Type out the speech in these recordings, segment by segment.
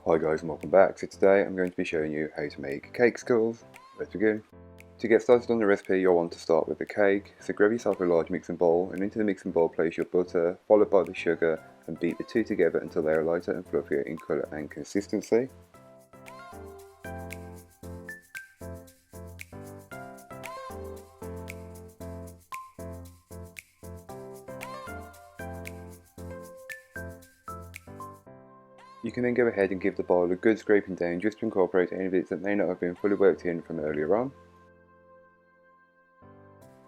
Hi guys and welcome back. So today I'm going to be showing you how to make Cakesicles. Let's begin. To get started on the recipe you'll want to start with the cake. So grab yourself a large mixing bowl and into the mixing bowl place your butter, followed by the sugar, and beat the two together until they are lighter and fluffier in colour and consistency. You can then go ahead and give the bowl a good scraping down just to incorporate any bits that may not have been fully worked in from earlier on.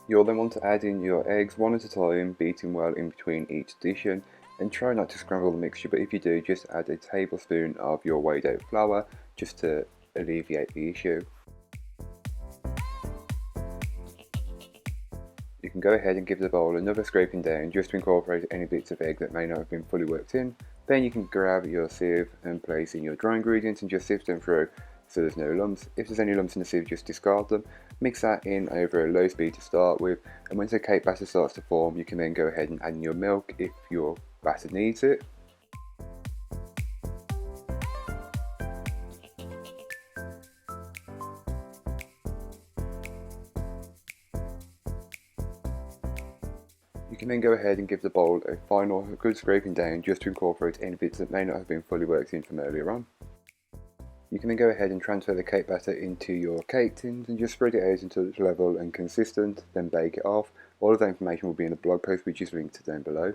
You'll then want to add in your eggs one at a time, beating well in between each addition, and try not to scramble the mixture, but if you do, just add a tablespoon of your weighed out flour just to alleviate the issue. You can go ahead and give the bowl another scraping down just to incorporate any bits of egg that may not have been fully worked in. Then you can grab your sieve and place in your dry ingredients and just sift them through so there's no lumps. If there's any lumps in the sieve, just discard them. Mix that in over a low speed to start with, and once the cake batter starts to form, you can then go ahead and add in your milk if your batter needs it. You can then go ahead and give the bowl a final good scraping down just to incorporate any bits that may not have been fully worked in from earlier on. You can then go ahead and transfer the cake batter into your cake tins and just spread it out until it's level and consistent, then bake it off. All of that information will be in the blog post, which is linked down below.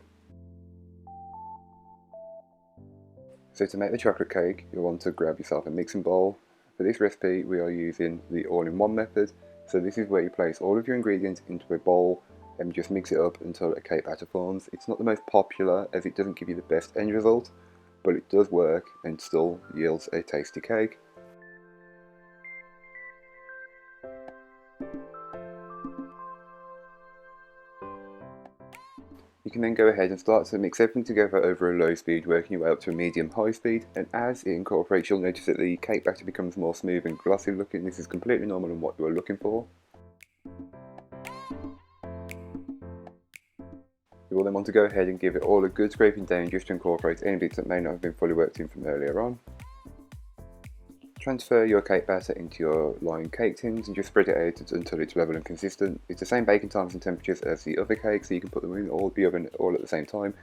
So to make the chocolate cake, you'll want to grab yourself a mixing bowl. For this recipe we are using the all-in-one method, so this is where you place all of your ingredients into a bowl and just mix it up until a cake batter forms. It's not the most popular as it doesn't give you the best end result, but it does work and still yields a tasty cake. You can then go ahead and start to mix everything together over a low speed, working your way up to a medium-high speed, and as it incorporates you'll notice that the cake batter becomes more smooth and glossy looking. This is completely normal and what you are looking for. You will then want to go ahead and give it all a good scraping down just to incorporate any bits that may not have been fully worked in from earlier on. Transfer your cake batter into your lined cake tins and just spread it out until it's level and consistent. It's the same baking times and temperatures as the other cakes, so you can put them in the oven all at the same time.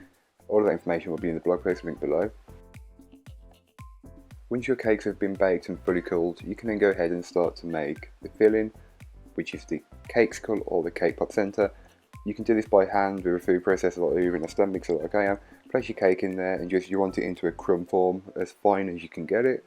All of that information will be in the blog post linked below. Once your cakes have been baked and fully cooled, you can then go ahead and start to make the filling, which is the Cakesicle or the cake pop centre. You can do this by hand with a food processor or even a stand mixer like I am. Place your cake in there and you want it into a crumb form as fine as you can get it.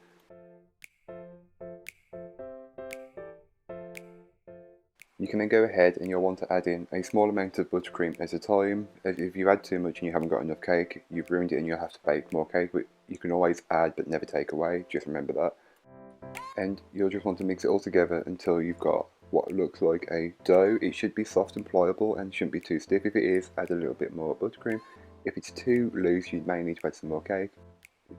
You can then go ahead and you'll want to add in a small amount of buttercream at a time. If you add too much and you haven't got enough cake, you've ruined it and you'll have to bake more cake, but you can always add but never take away, just remember that. And you'll just want to mix it all together until you've got what looks like a dough. It should be soft and pliable and shouldn't be too stiff. If it is, add a little bit more buttercream. If it's too loose, you may need to add some more cake.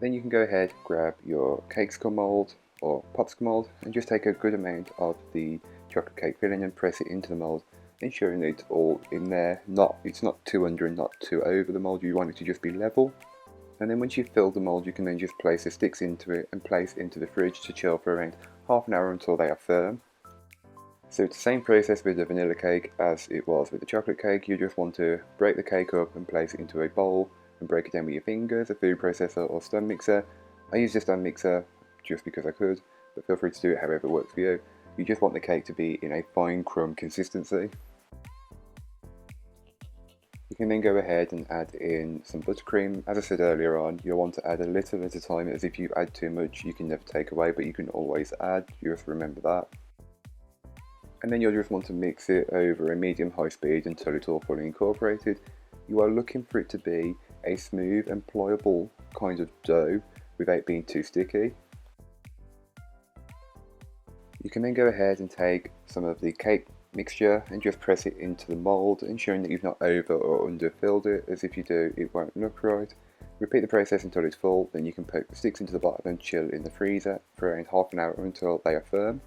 Then you can go ahead, grab your Cakesicle mould or popsicle mould and just take a good amount of the chocolate cake filling and press it into the mould, ensuring that it's all in there. It's not too under and not too over the mould. You want it to just be level. And then once you've filled the mould, you can then just place the sticks into it and place into the fridge to chill for around half an hour until they are firm. So it's the same process with the vanilla cake as it was with the chocolate cake. You just want to break the cake up and place it into a bowl and break it down with your fingers, a food processor or stand mixer. I use a stand mixer just because I could, but feel free to do it however works for you. You just want the cake to be in a fine crumb consistency. You can then go ahead and add in some buttercream. As I said earlier on, you'll want to add a little at a time, as if you add too much you can never take away, but you can always add, just remember that. And then you'll just want to mix it over a medium-high speed until it's all fully incorporated. You are looking for it to be a smooth and pliable kind of dough without being too sticky. You can then go ahead and take some of the cake mixture and just press it into the mould, ensuring that you've not over or under filled it, as if you do it won't look right. Repeat the process until it's full, then you can poke the sticks into the bottom and chill in the freezer for around half an hour until they are firm.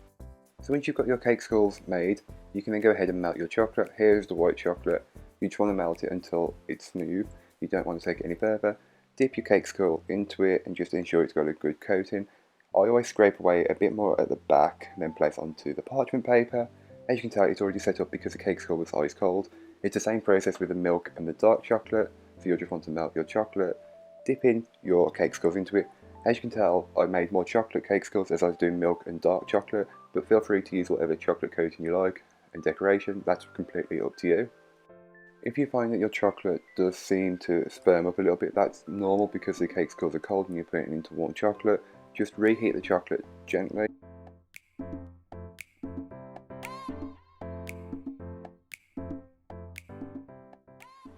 So once you've got your Cakesicles made, you can then go ahead and melt your chocolate. Here's the white chocolate. You just want to melt it until it's smooth. You don't want to take it any further. dip your Cakesicle into it and just ensure it's got a good coating. I always scrape away a bit more at the back and then place onto the parchment paper. As you can tell, it's already set up because the Cakesicle was ice cold. It's the same process with the milk and the dark chocolate, so you'll just want to melt your chocolate, dip in your Cakesicles into it. As you can tell, I made more chocolate Cakesicles as I was doing milk and dark chocolate, but feel free to use whatever chocolate coating you like, and decoration, that's completely up to you. If you find that your chocolate does seem to sperm up a little bit, that's normal because the Cakesicles are cold and you're putting it into warm chocolate. Just reheat the chocolate gently.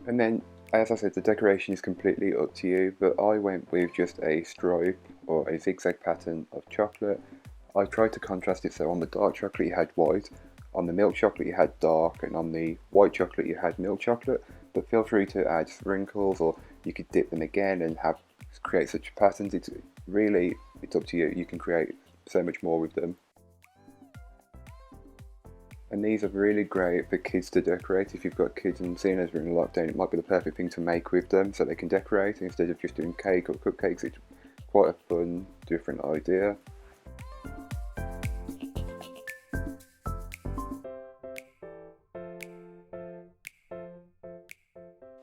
And then, as I said, the decoration is completely up to you, but I went with just a stripe or a zigzag pattern of chocolate. I tried to contrast it, so on the dark chocolate you had white, on the milk chocolate you had dark, and on the white chocolate you had milk chocolate, but feel free to add sprinkles, or you could dip them again and create such patterns. It's up to you. You can create so much more with them. And these are really great for kids to decorate. If you've got kids and seeing as we're in lockdown, it might be the perfect thing to make with them so they can decorate instead of just doing cake or cupcakes. It's quite a fun, different idea.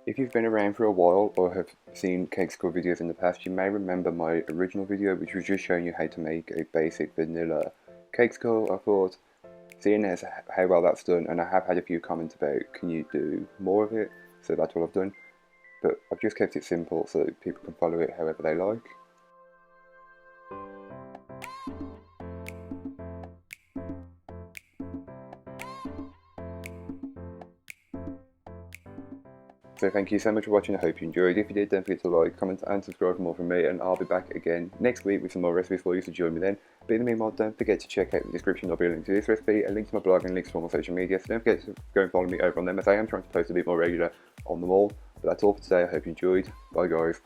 If you've been around for a while or have seen Cakesicle videos in the past, you may remember my original video which was just showing you how to make a basic vanilla Cakesicle. I thought, seeing as how well that's done, and I have had a few comments about can you do more of it, so that's what I've done. But I've just kept it simple so that people can follow it however they like. So thank you so much for watching. I hope you enjoyed. If you did, don't forget to like, comment and subscribe for more from me, and I'll be back again next week with some more recipes for you, so join me then. But in the meanwhile, don't forget to check out the description. There'll be a link to this recipe, a link to my blog, and links to all my social media, so don't forget to go and follow me over on them, as I am trying to post a bit more regular on them all. But that's all for today. I hope you enjoyed. Bye guys.